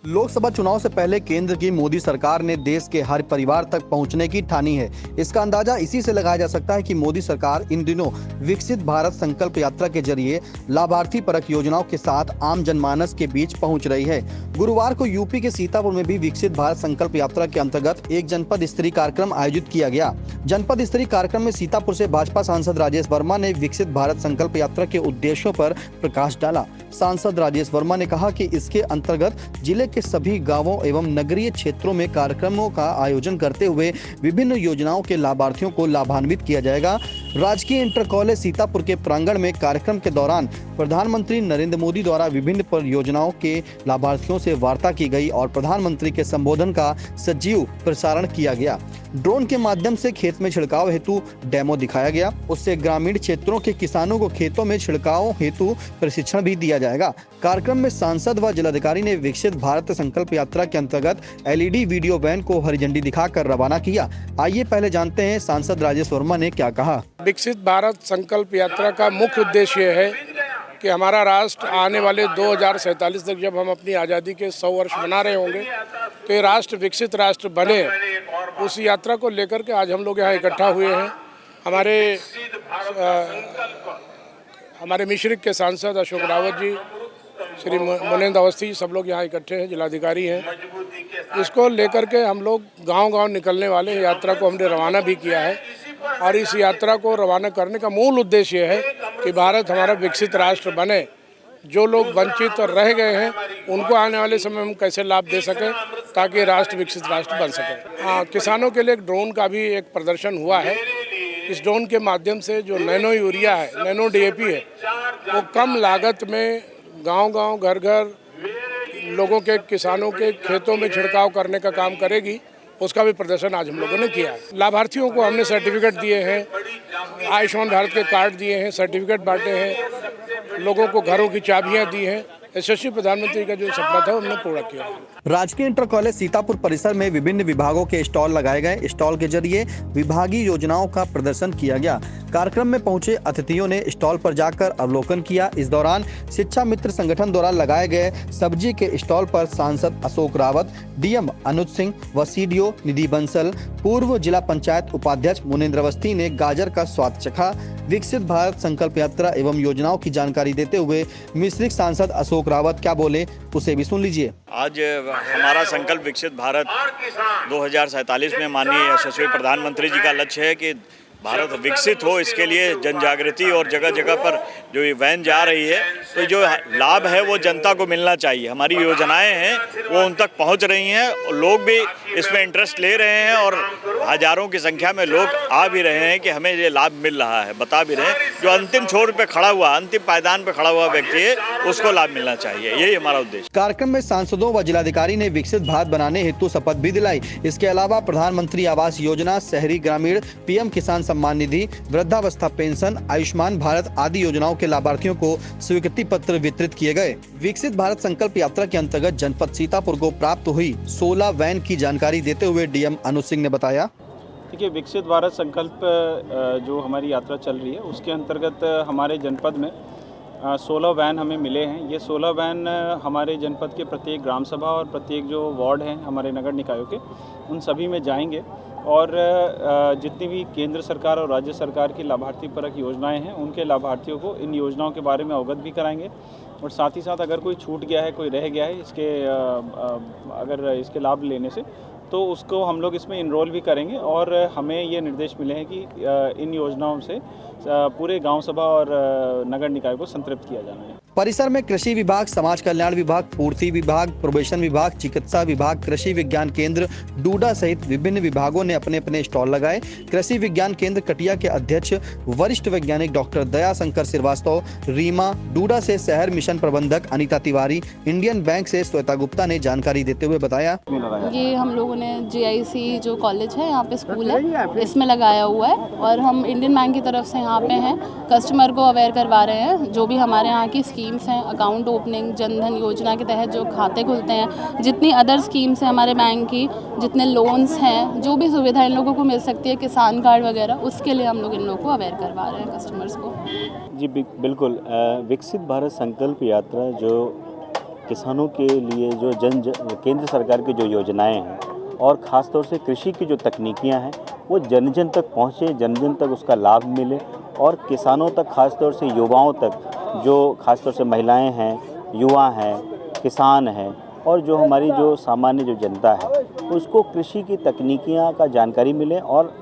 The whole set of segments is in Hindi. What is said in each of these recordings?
लोकसभा चुनाव से पहले केंद्र की मोदी सरकार ने देश के हर परिवार तक पहुंचने की ठानी है। इसका अंदाजा इसी से लगाया जा सकता है कि मोदी सरकार इन दिनों विकसित भारत संकल्प यात्रा के जरिए लाभार्थी परक योजनाओं के साथ आम जनमानस के बीच पहुंच रही है। गुरुवार को यूपी के सीतापुर में भी विकसित भारत संकल्प यात्रा के अंतर्गत एक जनपद स्तरीय कार्यक्रम आयोजित किया गया। जनपद स्तरीय कार्यक्रम में सीतापुर से भाजपा सांसद राजेश वर्मा ने विकसित भारत संकल्प यात्रा के उद्देश्यों पर प्रकाश डाला। सांसद राजेश वर्मा ने कहा कि इसके अंतर्गत जिले के सभी गांवों एवं नगरीय क्षेत्रों में कार्यक्रमों का आयोजन करते हुए विभिन्न योजनाओं के लाभार्थियों को लाभान्वित किया जाएगा। राजकीय इंटर कॉलेज सीतापुर के प्रांगण में कार्यक्रम के दौरान प्रधानमंत्री नरेंद्र मोदी द्वारा विभिन्न परियोजनाओं के लाभार्थियों से वार्ता की गई और प्रधानमंत्री के संबोधन का सजीव प्रसारण किया गया। ड्रोन के माध्यम से खेत में छिड़काव हेतु डेमो दिखाया गया। उससे ग्रामीण क्षेत्रों के किसानों को खेतों में छिड़काव हेतु प्रशिक्षण भी दिया जाएगा। कार्यक्रम में सांसद व जिलाधिकारी ने विकसित भारत संकल्प यात्रा के अंतर्गत एलईडी वीडियो वैन को हरी झंडी दिखाकर रवाना किया। आइए पहले जानते हैं सांसद राजेश वर्मा ने क्या कहा। विकसित भारत संकल्प यात्रा का मुख्य उद्देश्य यह है कि हमारा राष्ट्र आने वाले 2047 तक जब हम अपनी आज़ादी के 100 वर्ष मना रहे होंगे तो ये राष्ट्र विकसित राष्ट्र बने। उस यात्रा को लेकर के आज हम लोग यहाँ इकट्ठा हुए हैं। हमारे मिश्रिक के सांसद अशोक रावत जी, श्री मुनेंद्र अवस्थी, सब लोग यहाँ इकट्ठे हैं, जिलाधिकारी हैं। इसको लेकर के हम लोग गांव-गांव निकलने वाले यात्रा को हमने रवाना भी किया है और इस यात्रा को रवाना करने का मूल उद्देश्य है कि भारत हमारा विकसित राष्ट्र बने। जो लोग वंचित रह गए हैं उनको आने वाले समय हम कैसे लाभ दे सकें ताकि राष्ट्र विकसित राष्ट्र बन सके। किसानों के लिए एक ड्रोन का भी एक प्रदर्शन हुआ है। इस ड्रोन के माध्यम से जो नैनो यूरिया है, नैनो डीएपी है, वो कम लागत में गांव-गांव, घर-घर लोगों के, किसानों के खेतों में छिड़काव करने का काम करेगी। उसका भी प्रदर्शन आज हम लोगों ने किया है। लाभार्थियों को हमने सर्टिफिकेट दिए हैं, आयुष्मान भारत के कार्ड दिए हैं, सर्टिफिकेट बांटे हैं, लोगों को घरों की चाबियां दी हैं। यशस्वी प्रधानमंत्री का जो सपना था हमने पूरा किया। राजकीय इंटर कॉलेज सीतापुर परिसर में विभिन्न विभागों के स्टॉल लगाए गए। स्टॉल के जरिए विभागीय योजनाओं का प्रदर्शन किया गया। कार्यक्रम में पहुंचे अतिथियों ने स्टॉल पर जाकर अवलोकन किया। इस दौरान शिक्षा मित्र संगठन द्वारा लगाए गए सब्जी के स्टॉल पर सांसद अशोक रावत, डीएम अनुज सिंह व सीडीओ निधि बंसल, पूर्व जिला पंचायत उपाध्यक्ष मुनेंद्र अवस्थी ने गाजर का स्वाद चखा। विकसित भारत संकल्प यात्रा एवं योजनाओं की जानकारी देते हुए मिश्रिक सांसद अशोक रावत क्या बोले, उसे भी सुन लीजिए। आज हमारा संकल्प विकसित भारत 2047 में माननीय यशस्वी प्रधानमंत्री जी का लक्ष्य है कि भारत विकसित हो। इसके लिए जन जागृति और जगह जगह पर जो ये वैन जा रही है तो जो लाभ है वो जनता को मिलना चाहिए। हमारी योजनाएं हैं वो उन तक पहुंच रही हैं और लोग भी इसमें इंटरेस्ट ले रहे हैं और हजारों की संख्या में लोग आ भी रहे हैं कि हमें ये लाभ मिल रहा है, बता भी रहे हैं। जो अंतिम छोर पे खड़ा हुआ, अंतिम पायदान पे खड़ा हुआ व्यक्ति है उसको लाभ मिलना चाहिए, यही हमारा उद्देश्य। कार्यक्रम में सांसदों व जिलाधिकारी ने विकसित भारत बनाने हेतु शपथ भी दिलाई। इसके अलावा प्रधानमंत्री आवास योजना, शहरी ग्रामीण, पीएम किसान सम्मान निधि, वृद्धावस्था पेंशन, आयुष्मान भारत आदि योजनाओं के लाभार्थियों को स्वीकृति पत्र वितरित किए गए। विकसित भारत संकल्प यात्रा के अंतर्गत जनपद सीतापुर को प्राप्त हुई 16 वैन की जानकारी देते हुए डीएम अनुज सिंह ने बताया। देखिए, विकसित भारत संकल्प जो हमारी यात्रा चल रही है उसके अंतर्गत हमारे जनपद में 16 वैन हमें मिले हैं। ये 16 वैन हमारे जनपद के प्रत्येक ग्राम सभा और प्रत्येक जो वार्ड हैं हमारे नगर निकायों के, उन सभी में जाएंगे और जितनी भी केंद्र सरकार और राज्य सरकार की लाभार्थी परक योजनाएं हैं उनके लाभार्थियों को इन योजनाओं के बारे में अवगत भी कराएंगे और साथ ही साथ अगर कोई छूट गया है, कोई रह गया है अगर इसके लाभ लेने से, तो उसको हम लोग इसमें इनरोल भी करेंगे और हमें ये निर्देश मिले हैं कि इन योजनाओं से पूरे गांव सभा और नगर निकाय को संतृप्त किया जाना है। परिसर में कृषि विभाग, समाज कल्याण विभाग, पूर्ति विभाग, प्रोबेशन विभाग, चिकित्सा विभाग, कृषि विज्ञान केंद्र डूडा सहित विभिन्न विभागों ने अपने अपने स्टॉल लगाए। कृषि विज्ञान केंद्र कटिया के अध्यक्ष वरिष्ठ वैज्ञानिक डॉक्टर दयाशंकर श्रीवास्तव, रीमा, डूडा से शहर मिशन प्रबंधक अनीता तिवारी, इंडियन बैंक से श्वेता गुप्ता ने जानकारी देते हुए बताया। ये हम लोगों ने GIC जो कॉलेज है, यहाँ पे स्कूल है, इसमें लगाया हुआ है और हम इंडियन बैंक की तरफ से यहाँ पे हैं, कस्टमर को अवेयर करवा रहे हैं। जो भी हमारे यहाँ की स्कीम्स हैं, अकाउंट ओपनिंग, जनधन योजना के तहत जो खाते खुलते हैं, जितनी अदर स्कीम्स हैं हमारे बैंक की, जितने लोन्स हैं, जो भी सुविधा इन लोगों को मिल सकती है, किसान कार्ड वगैरह, उसके लिए हम लोग इन लोगों को अवेयर करवा रहे हैं कस्टमर्स को। जी बिल्कुल। विकसित भारत संकल्प यात्रा जो किसानों के लिए जो केंद्र सरकार की जो योजनाएं हैं और ख़ास तौर से कृषि की जो तकनीकियां हैं वो जन जन तक पहुँचे, जन जन तक उसका लाभ मिले और किसानों तक, ख़ास तौर से युवाओं तक, जो ख़ास तौर से महिलाएं हैं, युवा हैं, किसान हैं और जो हमारी जो सामान्य जो जनता है उसको कृषि की तकनीकियां का जानकारी मिले और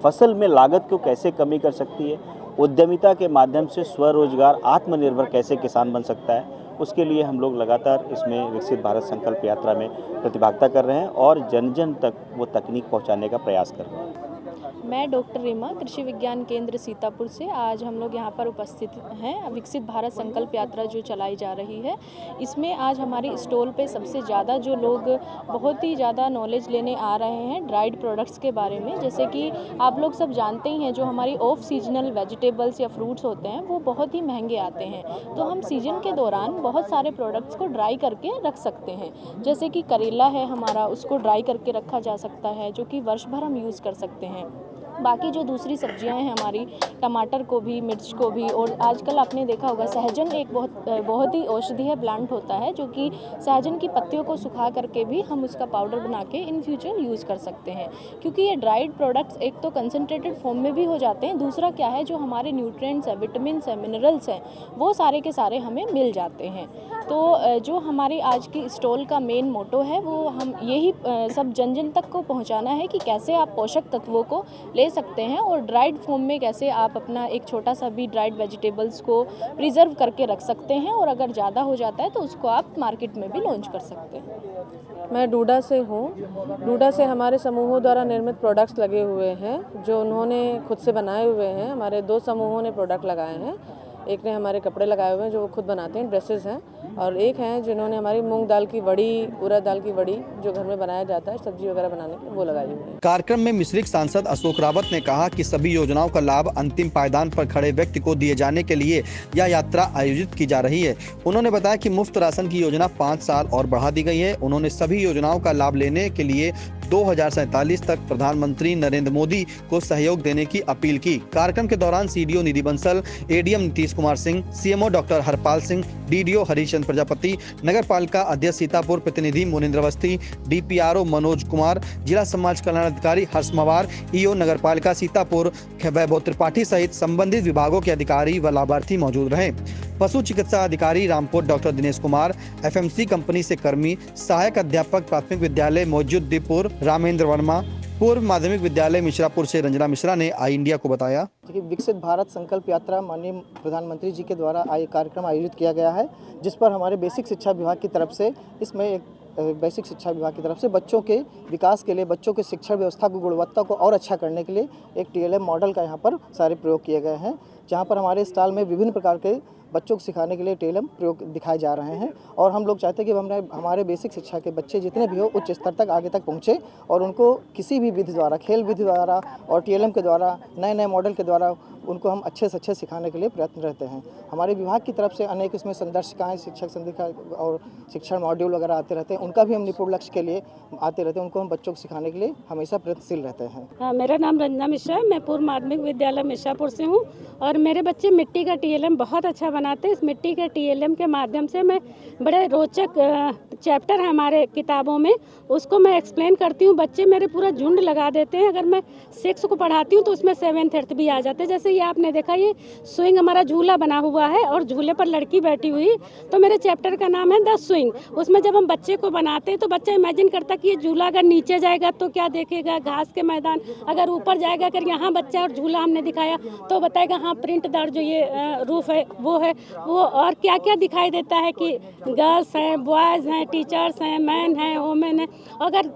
फसल में लागत को कैसे कमी कर सकती है, उद्यमिता के माध्यम से स्वरोजगार, आत्मनिर्भर कैसे किसान बन सकता है, उसके लिए हम लोग लगातार इसमें विकसित भारत संकल्प यात्रा में प्रतिभागिता कर रहे हैं और जन जन तक वो तकनीक पहुंचाने का प्रयास कर रहे हैं। मैं डॉक्टर रीमा, कृषि विज्ञान केंद्र सीतापुर से आज हम लोग यहाँ पर उपस्थित हैं। विकसित भारत संकल्प यात्रा जो चलाई जा रही है, इसमें आज हमारी स्टॉल पे सबसे ज़्यादा जो लोग बहुत ही ज़्यादा नॉलेज लेने आ रहे हैं ड्राइड प्रोडक्ट्स के बारे में। जैसे कि आप लोग सब जानते ही हैं, जो हमारी ऑफ सीजनल वेजिटेबल्स या फ्रूट्स होते हैं वो बहुत ही महंगे आते हैं, तो हम सीजन के दौरान बहुत सारे प्रोडक्ट्स को ड्राई करके रख सकते हैं। जैसे कि करेला है हमारा, उसको ड्राई करके रखा जा सकता है, जो कि वर्ष भर हम यूज़ कर सकते हैं। बाकी जो दूसरी सब्जियां हैं हमारी, टमाटर को भी, मिर्च को भी, और आजकल आपने देखा होगा सहजन एक बहुत ही औषधीय प्लांट होता है, जो कि सहजन की पत्तियों को सुखा करके भी हम उसका पाउडर बना के इन फ्यूचर यूज़ कर सकते हैं। क्योंकि ये ड्राइड प्रोडक्ट्स एक तो कंसनट्रेटेड फॉर्म में भी हो जाते हैं, दूसरा क्या है, जो हमारे न्यूट्रिएंट्स हैं, विटामिन्स हैं, मिनरल्स हैं, वो सारे के सारे हमें मिल जाते हैं। तो जो हमारी आज की स्टॉल का मेन मोटो है वो हम यही सब जन जन तक को पहुंचाना है कि कैसे आप पोषक तत्वों को ले सकते हैं और ड्राइड फॉर्म में कैसे आप अपना एक छोटा सा भी ड्राइड वेजिटेबल्स को प्रिजर्व करके रख सकते हैं, और अगर ज़्यादा हो जाता है तो उसको आप मार्केट में भी लॉन्च कर सकते हैं। मैं डूडा से हूँ। डूडा से हमारे समूहों द्वारा निर्मित प्रोडक्ट्स लगे हुए हैं जो उन्होंने खुद से बनाए हुए हैं। हमारे 2 समूहों ने प्रोडक्ट लगाए हैं। एक ने हमारे कपड़े लगाए हुए हैं जो वो खुद बनाते हैं, ड्रेसेस हैं, और एक हैं जिन्होंने हमारी मूंग दाल की वड़ी, उड़द दाल की वड़ी जो घर में बनाया जाता है सब्जी वगैरह बनाने के, वो लगाई हुई है। कार्यक्रम में मिश्रिक सांसद अशोक रावत ने कहा कि सभी योजनाओं का लाभ अंतिम पायदान पर खड़े व्यक्ति को दिए जाने के लिए यह यात्रा आयोजित की जा रही है। उन्होंने बताया कि मुफ्त राशन की योजना 5 साल और बढ़ा दी गई है। उन्होंने सभी योजनाओं का लाभ लेने के लिए 2047 तक प्रधानमंत्री नरेंद्र मोदी को सहयोग देने की अपील की। कार्यक्रम के दौरान CDO Nidhi Bansal, ADM Nitish Kumar Singh, CMO doctor Harpal Singh, DDO Harichandra Prajapati, नगर पालिका अध्यक्ष सीतापुर प्रतिनिधि मुनिंद्र अवस्थी, डीपीआरओ मनोज कुमार, जिला समाज कल्याण अधिकारी हर्ष मवार, ईओ नगर पालिका सीतापुर वैभव त्रिपाठी सहित संबंधित विभागों के अधिकारी व लाभार्थी मौजूद रहे। पशु चिकित्सा अधिकारी Rampur doctor Dinesh Kumar, FMC company से कर्मी, सहायक अध्यापक प्राथमिक विद्यालय मौजूदीपुर रामेंद्र वर्मा, पूर्व माध्यमिक विद्यालय मिश्रापुर से रंजना मिश्रा ने आई इंडिया को बताया कि विकसित भारत संकल्प यात्रा माननीय प्रधानमंत्री जी के द्वारा कार्यक्रम आयोजित किया गया है, जिस पर हमारे बेसिक शिक्षा विभाग की तरफ से बेसिक शिक्षा विभाग की तरफ से बच्चों के विकास के लिए, बच्चों के शिक्षण व्यवस्था की गुणवत्ता को और अच्छा करने के लिए एक टीएलएम मॉडल का यहाँ पर सारे प्रयोग किए गए हैं, जहाँ पर हमारे स्टॉल में विभिन्न प्रकार के बच्चों को सिखाने के लिए टीएलएम प्रयोग दिखाए जा रहे हैं। और हम लोग चाहते हैं कि हमारे बेसिक शिक्षा के बच्चे जितने भी हो उच्च स्तर तक आगे तक पहुँचे और उनको किसी भी विधि द्वारा, खेल विधि द्वारा और टीएलएम के द्वारा, नए नए मॉडल के द्वारा उनको हम अच्छे से अच्छे सिखाने के लिए प्रयत्न रहते हैं। हमारे विभाग की तरफ से अनेक इसमें संदर्शिकाएँ, शिक्षक संदिका और शिक्षण मॉड्यूल वगैरह आते रहते हैं, उनका भी हम निपुण लक्ष्य के लिए आते रहते हैं, उनको हम बच्चों को सिखाने के लिए हमेशा प्रयत्नशील रहते हैं। हाँ, मेरा नाम रंजना मिश्रा है, मैं पूर्व माध्यमिक विद्यालय मिश्रापुर से हूँ और मेरे बच्चे मिट्टी का टीएलएम बहुत अच्छा बनाते हैं। इस मिट्टी के टीएलएम के माध्यम से मैं बड़े रोचक चैप्टर है हमारे किताबों में, उसको मैं एक्सप्लेन करती हूँ। बच्चे मेरे पूरा झुंड लगा देते हैं। अगर मैं 6 को पढ़ाती हूँ तो उसमें 7th 8th भी आ जाते हैं। जैसे ये आपने देखा, ये स्विंग हमारा झूला बना हुआ है और झूले पर लड़की बैठी हुई, तो मेरे चैप्टर का नाम है द स्विंग। उसमें जब हम बच्चे को बनाते हैं तो बच्चा इमेजिन करता कि ये झूला अगर नीचे जाएगा तो क्या देखेगा, घास के मैदान, अगर ऊपर जाएगा, अगर यहाँ बच्चा और झूला हमने दिखाया तो बताएगा हाँ प्रिंटदार जो ये रूफ है वो है वो, और क्या क्या दिखाई देता है कि गर्ल्स हैं, बॉयज़ हैं, टीचर्स हैं, मैन हैं, वोमेन है। अगर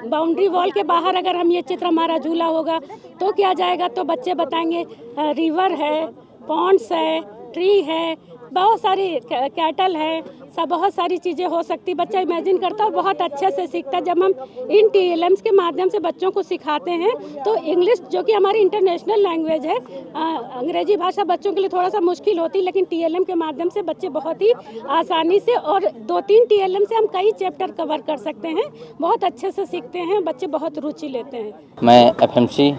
बाउंड्री वॉल के बाहर अगर हम ये चित्र हमारा झूला होगा तो क्या जाएगा, तो बच्चे बताएंगे रिवर है, पॉन्ड्स है, ट्री है, बहुत सारी कैटल है, सब बहुत सारी चीज़ें हो सकती। बच्चा इमेजिन करता है और बहुत अच्छे से सीखता है। जब हम इन टीएलएम्स के माध्यम से बच्चों को सिखाते हैं तो इंग्लिश जो कि हमारी इंटरनेशनल लैंग्वेज है, अंग्रेजी भाषा बच्चों के लिए थोड़ा सा मुश्किल होती है, लेकिन टीएलएम के माध्यम से बच्चे बहुत ही आसानी से और 2-3 टीएलएम से हम कई चैप्टर कवर कर सकते हैं, बहुत अच्छे से सीखते हैं, बच्चे बहुत रुचि लेते हैं। मैं एफएमसी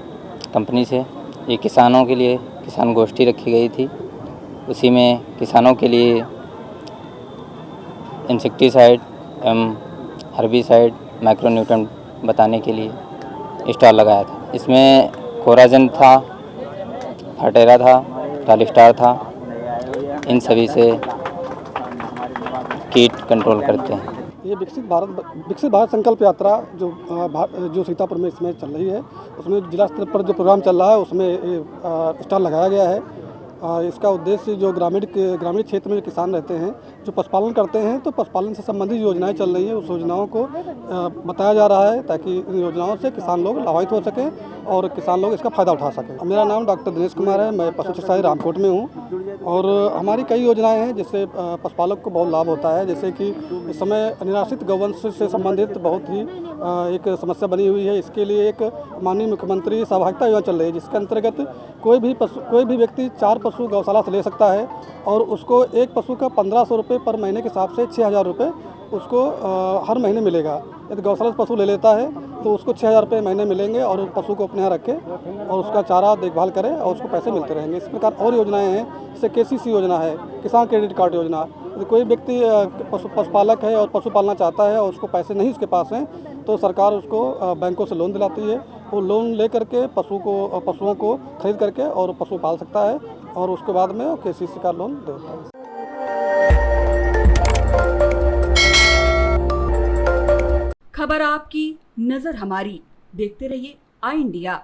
कंपनी से, ये किसानों के लिए किसान गोष्ठी रखी गई थी, उसी में किसानों के लिए इंसेक्टिसाइड एवं हर्बिसाइड माइक्रोन्यूट्रन बताने के लिए स्टॉल लगाया था। इसमें कोराजन था, फर्टेरा था, टालिस्टार था, इन सभी से कीट कंट्रोल करते हैं। ये विकसित भारत संकल्प यात्रा जो सीतापुर में इसमें चल रही है, उसमें जिला स्तर पर जो प्रोग्राम चल रहा है उसमें स्टॉल लगाया गया है। इसका उद्देश्य जो ग्रामीण क्षेत्र में जो किसान रहते हैं, जो पशुपालन करते हैं, तो पशुपालन से संबंधित योजनाएं चल रही हैं, उस योजनाओं को बताया जा रहा है ताकि इन योजनाओं से किसान लोग लाभान्वित हो सकें और किसान लोग इसका फ़ायदा उठा सकें। मेरा नाम डॉक्टर दिनेश कुमार है, मैं पशु चिकित्सालय रामकोट में हूँ और हमारी कई योजनाएं हैं जिससे पशुपालक को बहुत लाभ होता है। जैसे कि इस समय निराश्रित गौवंश से संबंधित बहुत ही एक समस्या बनी हुई है। इसके लिए एक माननीय मुख्यमंत्री सहभागिता योजना चल रही है, जिसके अंतर्गत कोई भी व्यक्ति 4 पशु गौशाला से ले सकता है और उसको एक पशु का 1500 रुपये पर महीने के हिसाब से 6000 रुपये उसको हर महीने मिलेगा। यदि गौशाला से पशु ले लेता है तो उसको 6000 रुपये महीने मिलेंगे और पशु को अपने यहाँ रखे और उसका चारा देखभाल करे और उसको पैसे मिलते रहेंगे। इस प्रकार और योजनाएं हैं, जैसे KCC योजना है, किसान क्रेडिट कार्ड योजना। यदि कोई व्यक्ति पशुपालक है और पशु पालना चाहता है और उसको पैसे नहीं उसके पास हैं तो सरकार उसको बैंकों से लोन दिलाती है। वो लोन ले करके पशुओं को खरीद करके और पशु पाल सकता है और उसके बाद में KCC का लोन देता है। खबर आपकी, नजर हमारी। देखते रहिए आई इंडिया।